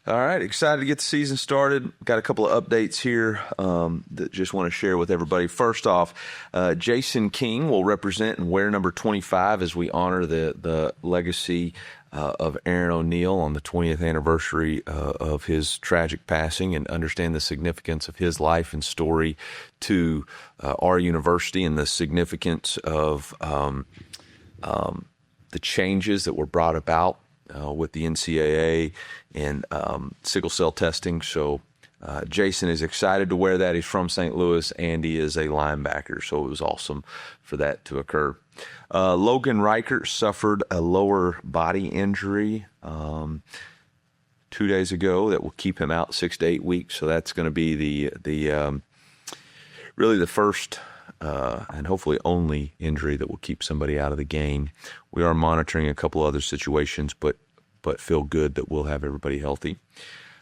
All right, excited to get the season started. Got a couple of updates here that just want to share with everybody. First off, Jason King will represent and wear number 25 as we honor the legacy of Aaron O'Neal on the 20th anniversary of his tragic passing, and understand the significance of his life and story to our university, and the significance of the changes that were brought about with the NCAA and sickle cell testing. So Jason is excited to wear that. He's from St. Louis, and he is a linebacker, so it was awesome for that to occur. Logan Reichert suffered a lower body injury 2 days ago that will keep him out 6 to 8 weeks. So that's going to be the really the first and hopefully only injury that will keep somebody out of the game. We are monitoring a couple other situations, but feel good that we'll have everybody healthy.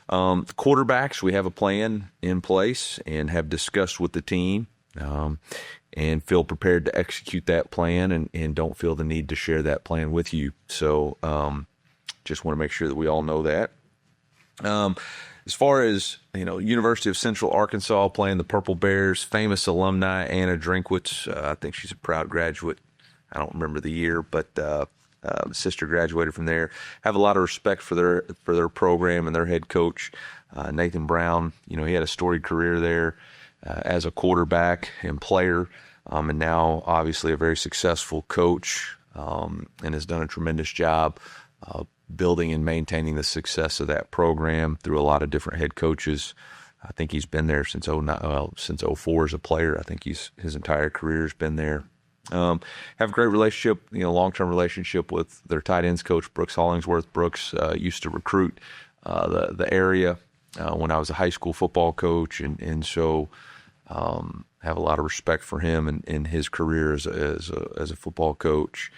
The quarterbacks, we have a plan in place and have discussed with the team, and feel prepared to execute that plan, and don't feel the need to share that plan with you. So just want to make sure that we all know that. As far as, University of Central Arkansas playing the Purple Bears, famous alumni Anna Drinkwitz, I think she's a proud graduate. I don't remember the year, but sister graduated from there. Have a lot of respect for their program and their head coach, Nathan Brown. He had a storied career there as a quarterback and player, and now obviously a very successful coach, and has done a tremendous job building and maintaining the success of that program through a lot of different head coaches. I think he's been there since since '04 as a player. I think his entire career has been there. Have a great relationship, long-term relationship with their tight ends coach, Brooks Hollingsworth. Brooks used to recruit the area when I was a high school football coach, and so have a lot of respect for him and his career as a football coach.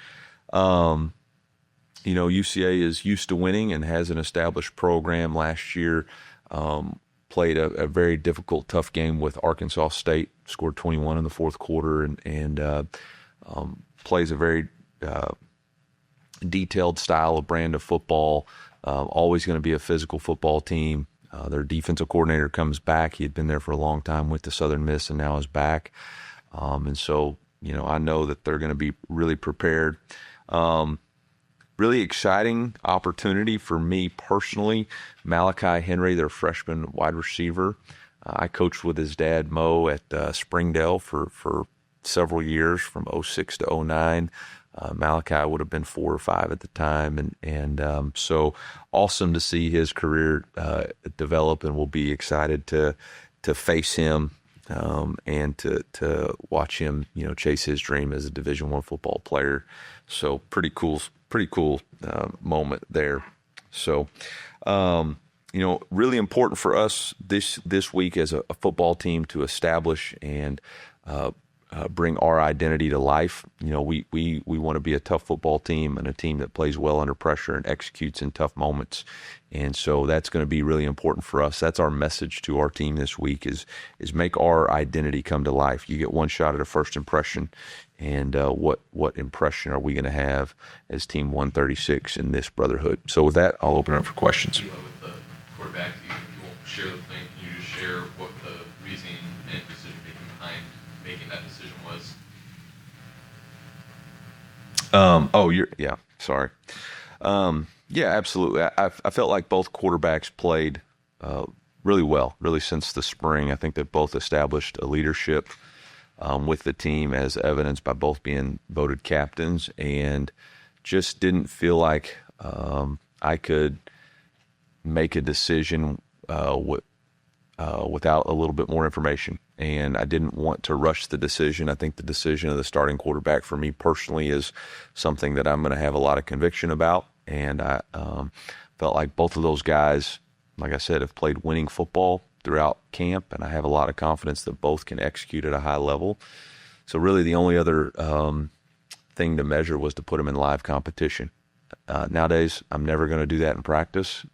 UCA is used to winning and has an established program. Last year, played a very difficult, tough game with Arkansas State, scored 21 in the fourth quarter, and plays a very detailed style of brand of football. Always going to be a physical football team. Their defensive coordinator comes back. He had been there for a long time, went to Southern Miss, and now is back. And so, I know that they're going to be really prepared. Really exciting opportunity for me personally. Malachi Henry, their freshman wide receiver. I coached with his dad, Mo, at Springdale for several years, from '06 to '09. Malachi would have been 4 or 5 at the time, and so awesome to see his career develop, and we'll be excited to face him and to watch him, chase his dream as a Division I football player. So pretty cool moment there. So, really important for us this week as a football team to establish and bring our identity to life. We want to be a tough football team and a team that plays well under pressure and executes in tough moments. And so that's going to be really important for us. That's our message to our team this week is make our identity come to life. You get one shot at a first impression, and what impression are we going to have as Team 136 in this brotherhood? So with that, I'll open it up for questions. With the quarterback, you won't share the thing. Can you just share what the reasoning and decision-making behind making that decision was? Sorry. Yeah, absolutely. I felt like both quarterbacks played really well, really since the spring. I think that both established a leadership with the team, as evidenced by both being voted captains, and just didn't feel like I could make a decision without a little bit more information. And I didn't want to rush the decision. I think the decision of the starting quarterback for me personally is something that I'm going to have a lot of conviction about. And I felt like both of those guys, like I said, have played winning football throughout camp, and I have a lot of confidence that both can execute at a high level. So really the only other thing to measure was to put them in live competition. Nowadays, I'm never going to do that in practice.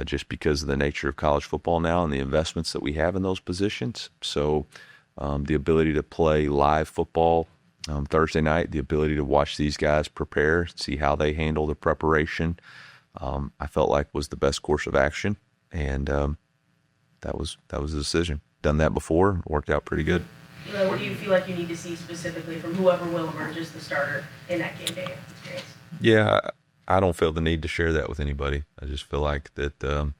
Just because of the nature of college football now and the investments that we have in those positions. So the ability to play live football Thursday night, the ability to watch these guys prepare, see how they handle the preparation, I felt like was the best course of action, and that was the decision. Done that before, worked out pretty good. What do you feel like you need to see specifically from whoever will emerge as the starter in that game day experience? Yeah, I don't feel the need to share that with anybody. I just feel like that.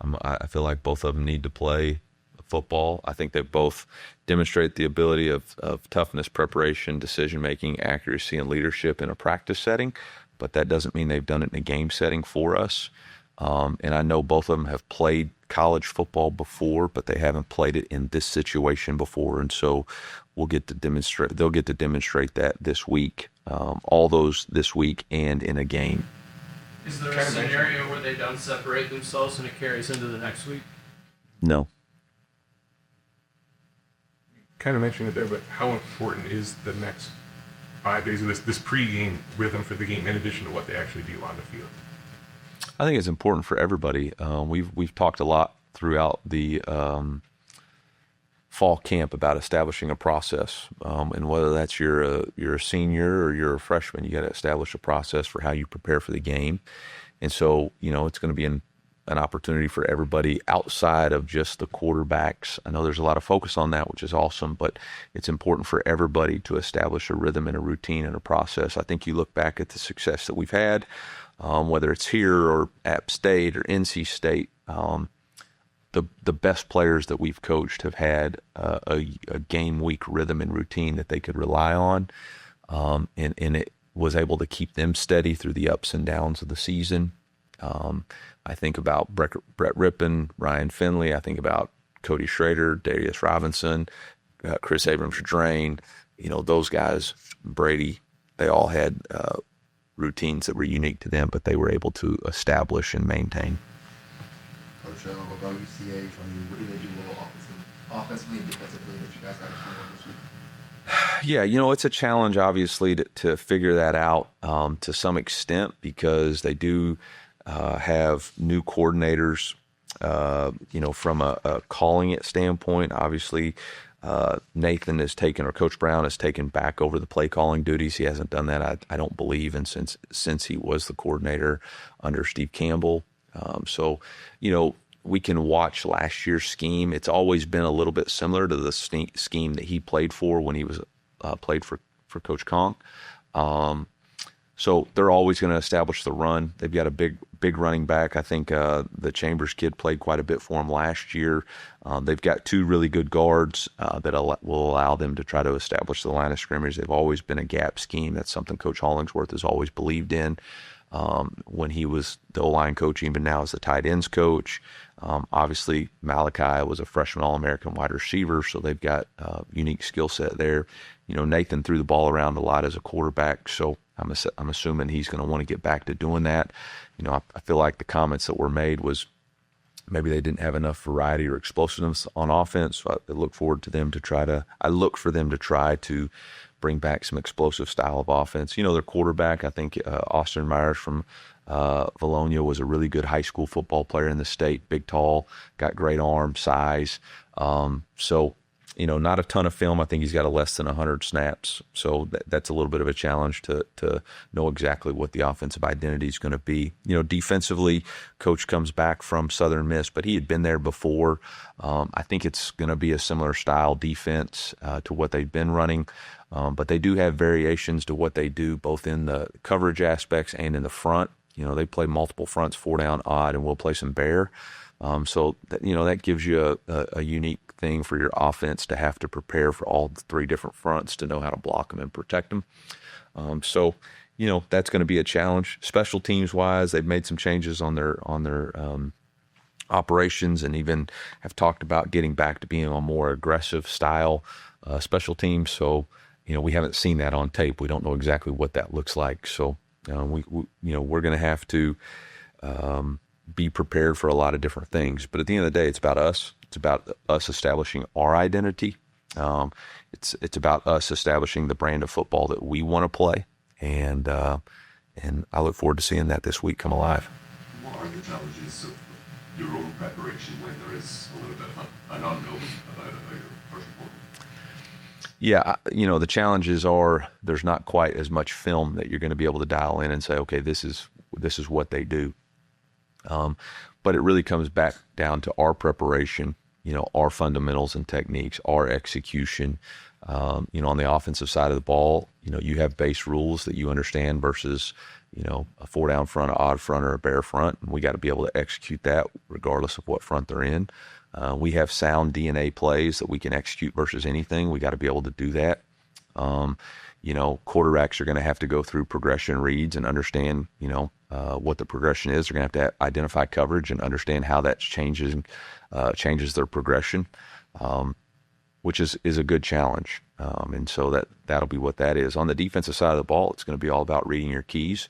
I feel like both of them need to play football. I think they both demonstrate the ability of toughness, preparation, decision-making, accuracy, and leadership in a practice setting, but that doesn't mean they've done it in a game setting for us. And I know both of them have played college football before, but they haven't played it in this situation before. And so they'll get to demonstrate that this week, all those this week and in a game. Is there a scenario where they don't separate themselves and it carries into the next week? No. Kind of mentioned it there, but how important is the next 5 days of this pregame rhythm for the game in addition to what they actually do on the field? I think it's important for everybody. We've talked a lot throughout the fall camp about establishing a process, and whether that's you're a senior or you're a freshman, you got to establish a process for how you prepare for the game. And so, it's going to be an opportunity for everybody outside of just the quarterbacks. I know there's a lot of focus on that, which is awesome, but it's important for everybody to establish a rhythm and a routine and a process. I think you look back at the success that we've had, whether it's here or App State or NC State, the best players that we've coached have had a game week rhythm and routine that they could rely on, and it was able to keep them steady through the ups and downs of the season. I think about Brett Rippon, Ryan Finley. I think about Cody Schrader, Darius Robinson, Chris Abrams-Drain. Those guys, Brady, they all had routines that were unique to them, but they were able to establish and maintain. Coach, about UCA, what do they do offensively and defensively that you guys got to do this week? Yeah, it's a challenge, obviously, to figure that out to some extent, because they do have new coordinators, from a calling it standpoint. Obviously, Nathan has taken, or Coach Brown has taken back over the play calling duties. He hasn't done that, I don't believe, and since he was the coordinator under Steve Campbell. So, we can watch last year's scheme. It's always been a little bit similar to the scheme that he played for when he was played for Coach Kong. So they're always going to establish the run. They've got a big running back. I think the Chambers kid played quite a bit for them last year. They've got two really good guards that will allow them to try to establish the line of scrimmage. They've always been a gap scheme. That's something Coach Hollingsworth has always believed in when he was the O-line coach, even now as the tight ends coach. Obviously, Malachi was a freshman All-American wide receiver, so they've got a unique skill set there. Nathan threw the ball around a lot as a quarterback, so I'm assuming he's going to want to get back to doing that. I feel like the comments that were made was maybe they didn't have enough variety or explosiveness on offense. So I look for them to try to bring back some explosive style of offense. Their quarterback, I think Austin Myers from Valonia was a really good high school football player in the state, big, tall, got great arm, size. So not a ton of film. I think he's got less than 100 snaps. So that's a little bit of a challenge to know exactly what the offensive identity is going to be. Defensively, Coach comes back from Southern Miss, but he had been there before. I think it's going to be a similar style defense to what they've been running. But they do have variations to what they do, both in the coverage aspects and in the front. They play multiple fronts, 4 down, odd, and we'll play some bear. So that gives you a unique thing for your offense to have to prepare for all 3 different fronts to know how to block them and protect them. So that's going to be a challenge. Special teams wise, they've made some changes on their operations, and even have talked about getting back to being a more aggressive style special teams. So we haven't seen that on tape. We don't know exactly what that looks like. So we're going to have to be prepared for a lot of different things. But at the end of the day, it's about us. It's about us establishing our identity. It's about us establishing the brand of football that we want to play. And I look forward to seeing that this week come alive. What are the challenges of your own preparation when there is a little bit of an unknown about your first report? Yeah, the challenges are there's not quite as much film that you're going to be able to dial in and say, okay, this is what they do. But it really comes back down to our preparation, our fundamentals and techniques, our execution. On the offensive side of the ball, you have base rules that you understand versus, a 4-down front, an odd front, or a bare front. And we got to be able to execute that regardless of what front they're in. We have sound DNA plays that we can execute versus anything. We got to be able to do that. Quarterbacks are going to have to go through progression reads and understand, what the progression is. They're going to have to identify coverage and understand how that changes their progression, which is a good challenge. And so that'll be what that is. On the defensive side of the ball, it's going to be all about reading your keys.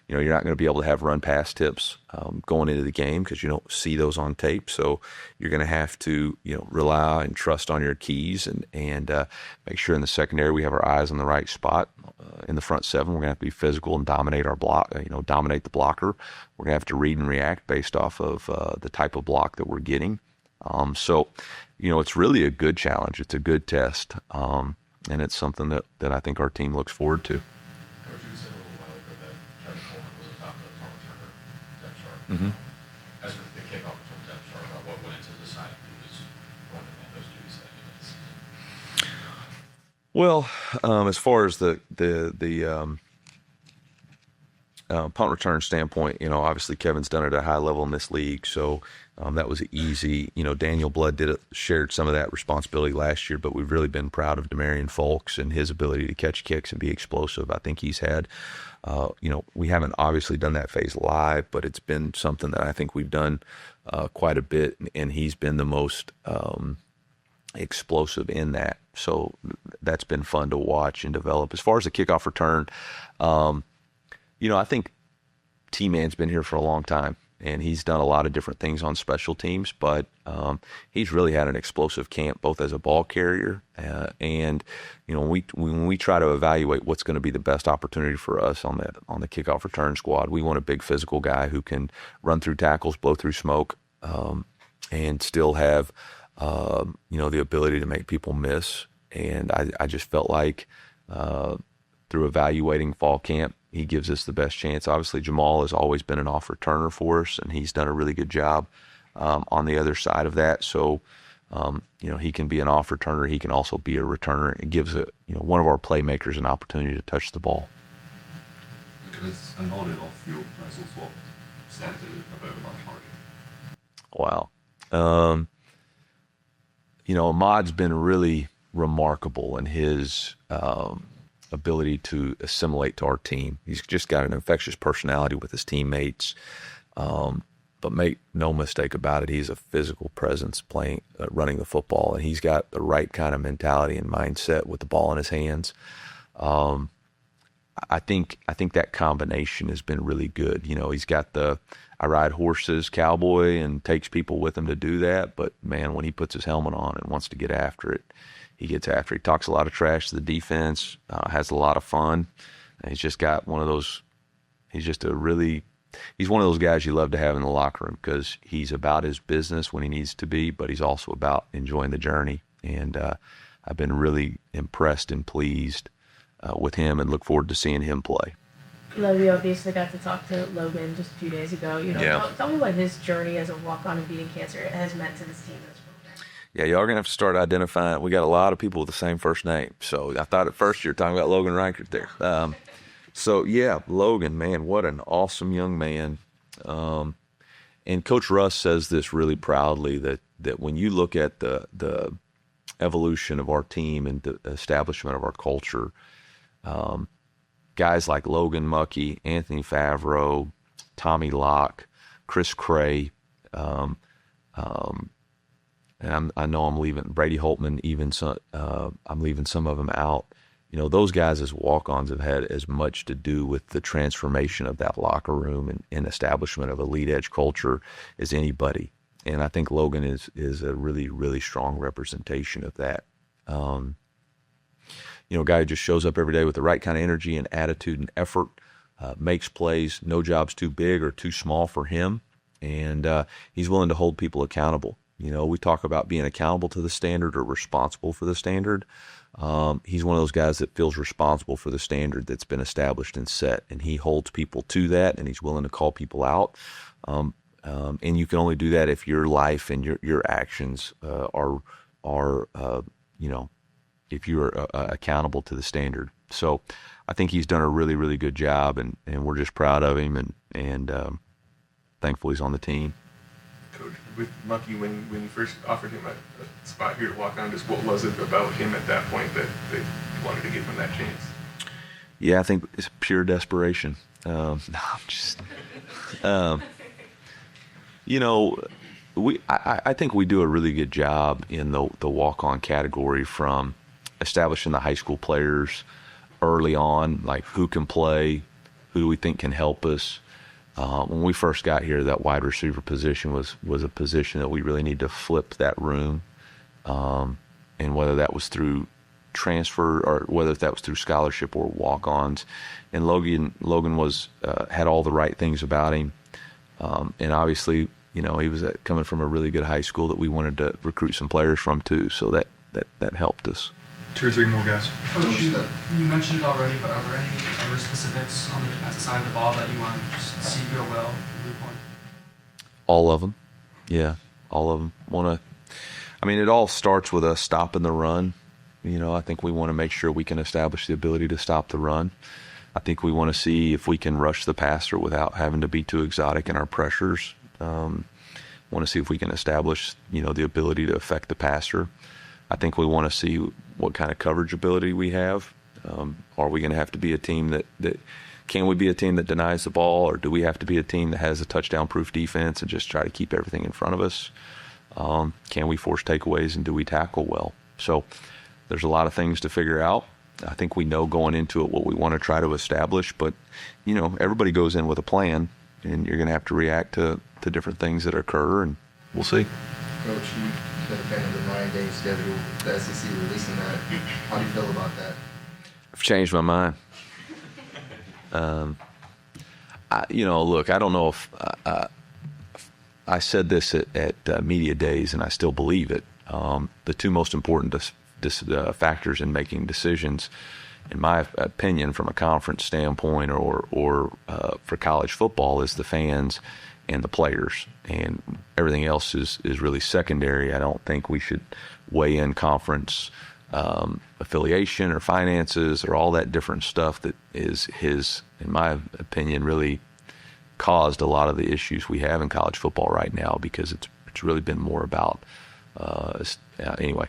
You're not going to be able to have run pass tips going into the game because you don't see those on tape. So you're going to have to, rely and trust on your keys and make sure in the secondary we have our eyes on the right spot. In the front seven, we're going to have to be physical and dominate our block, dominate the blocker. We're going to have to read and react based off of the type of block that we're getting. So it's really a good challenge. It's a good test. And it's something that I think our team looks forward to. Coach, you said a little while ago that Kevin Coleman was atop the punt returner depth chart. Mm-hmm. As for the kickoff return depth chart, what went into deciding who was going to man those duties at the end of the season? Well, as far as the punt return standpoint, obviously Kevin's done it at a high level in this league, so that was easy. Daniel Blood shared some of that responsibility last year, but we've really been proud of Demarion Folks and his ability to catch kicks and be explosive. I think he's had, we haven't obviously done that phase live, but it's been something that I think we've done quite a bit, and he's been the most explosive in that. So that's been fun to watch and develop. As far as the kickoff return, I think T-Man's been here for a long time, and he's done a lot of different things on special teams, but he's really had an explosive camp, both as a ball carrier and when we try to evaluate what's going to be the best opportunity for us on the kickoff return squad, we want a big physical guy who can run through tackles, blow through smoke, and still have the ability to make people miss. And I just felt like through evaluating fall camp, he gives us the best chance. Obviously, Jamal has always been an off returner for us, and he's done a really good job on the other side of that. So, he can be an off returner. He can also be a returner. It gives one of our playmakers an opportunity to touch the ball. Because an on and off field presence, what stands out about Ahmad Hardy? Wow. Ahmad's been really remarkable in his ability to assimilate to our team. He's just got an infectious personality with his teammates. But make no mistake about it, he's a physical presence running the football, and he's got the right kind of mentality and mindset with the ball in his hands. I think that combination has been really good. He's got I ride horses cowboy and takes people with him to do that. But man, when he puts his helmet on and wants to get after it, he gets after it. He talks a lot of trash to the defense, has a lot of fun. And he's just got one of those, he's one of those guys you love to have in the locker room because he's about his business when he needs to be, but he's also about enjoying the journey. And I've been really impressed and pleased with him and look forward to seeing him play. We obviously got to talk to Logan just a few days ago. Yeah. Tell me what his journey as a walk-on and beating cancer has meant to this team and this program. Yeah, y'all are going to have to start identifying. We got a lot of people with the same first name. So I thought at first you were talking about Logan Reichert there. So, yeah, Logan, man, what an awesome young man. And Coach Russ says this really proudly, that when you look at the evolution of our team and the establishment of our culture, guys like Logan Muckey, Anthony Favreau, Tommy Locke, Chris Cray, and I know I'm leaving Brady Holtman, I'm leaving some of them out. Those guys as walk-ons have had as much to do with the transformation of that locker room and establishment of a lead edge culture as anybody. And I think Logan is a really, really strong representation of that. A guy who just shows up every day with the right kind of energy and attitude and effort, makes plays. No job's too big or too small for him. And he's willing to hold people accountable. We talk about being accountable to the standard or responsible for the standard. He's one of those guys that feels responsible for the standard that's been established and set, and he holds people to that, and he's willing to call people out. And you can only do that if your life and your actions are if you're accountable to the standard. So I think he's done a really, really good job, and we're just proud of him, and thankful he's on the team. Coach, with Lucky, when you first offered him a spot here to walk on, just what was it about him at that point that you wanted to give him that chance? Yeah, I think it's pure desperation. No, I'm just, I think we do a really good job in the walk-on category, from establishing the high school players early on, like who can play, who do we think can help us. When we first got here, that wide receiver position was a position that we really need to flip that room, and whether that was through transfer or whether that was through scholarship or walk-ons. And Logan was had all the right things about him, and obviously, he was coming from a really good high school that we wanted to recruit some players from too. So that helped us. 2 or 3 more guys. Coach, you mentioned it already, but are there any other specifics on the defensive side of the ball that you want to just see go well from your point? All of them. Yeah, all of them. It all starts with us stopping the run. I think we want to make sure we can establish the ability to stop the run. I think we want to see if we can rush the passer without having to be too exotic in our pressures. Want to see if we can establish, the ability to affect the passer. I think we want to see what kind of coverage ability we have. Are we going to have to be a team that can we be a team that denies the ball, or do we have to be a team that has a touchdown-proof defense and just try to keep everything in front of us? Can we force takeaways, and do we tackle well? So there's a lot of things to figure out. I think we know going into it what we want to try to establish, but everybody goes in with a plan, and you're going to have to react to different things that occur, and we'll see. Coach, you've been a fan of the 9-game schedule, the SEC releasing that. How do you feel about that? I've changed my mind. Look, I don't know if I said this at media days, and I still believe it. The two most important factors in making decisions, in my opinion, from a conference standpoint or for college football, is the fans and the players, and everything else is really secondary. I don't think we should weigh in conference affiliation or finances or all that different stuff that is, in my opinion, really caused a lot of the issues we have in college football right now, because it's really been more about anyway.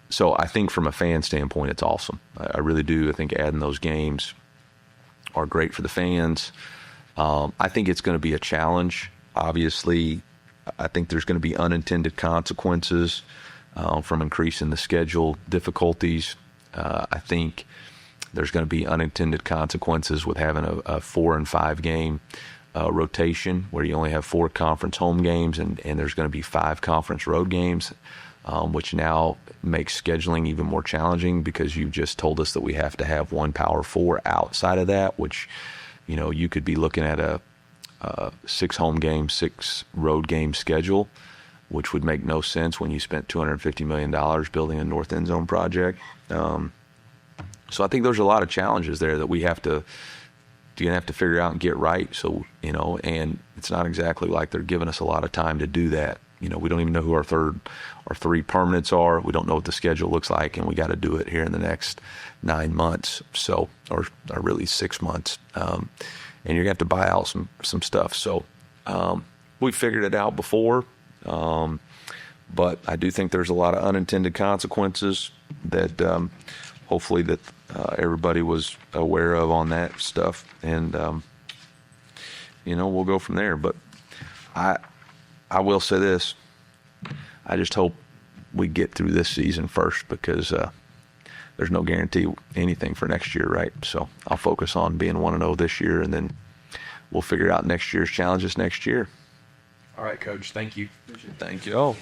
So I think from a fan standpoint, it's awesome. I really do. I think adding those games are great for the fans. I think it's going to be a challenge. Obviously, I think there's going to be unintended consequences from increasing the schedule difficulties. I think there's going to be unintended consequences with having a 4 and 5 game rotation, where you only have 4 conference home games, and there's going to be 5 conference road games, which now makes scheduling even more challenging, because you just told us that we have to have 1 Power 4 outside of that, which you could be looking at a 6 home game, 6 road game schedule, which would make no sense when you spent $250 million building a North End Zone project. So I think there's a lot of challenges there that you're going to have to figure out and get right. So, and it's not exactly like they're giving us a lot of time to do that. We don't even know who our 3 permanents are. We don't know what the schedule looks like, and we got to do it here in the next 9 months. So, or really 6 months. And you're going to have to buy out some stuff. So, we figured it out before. But I do think there's a lot of unintended consequences that hopefully that everybody was aware of on that stuff. And, we'll go from there. But I will say this. I just hope we get through this season first, because there's no guarantee anything for next year, right? So I'll focus on being 1-0 this year, and then we'll figure out next year's challenges next year. All right, Coach. Thank you. Thank you. Oh.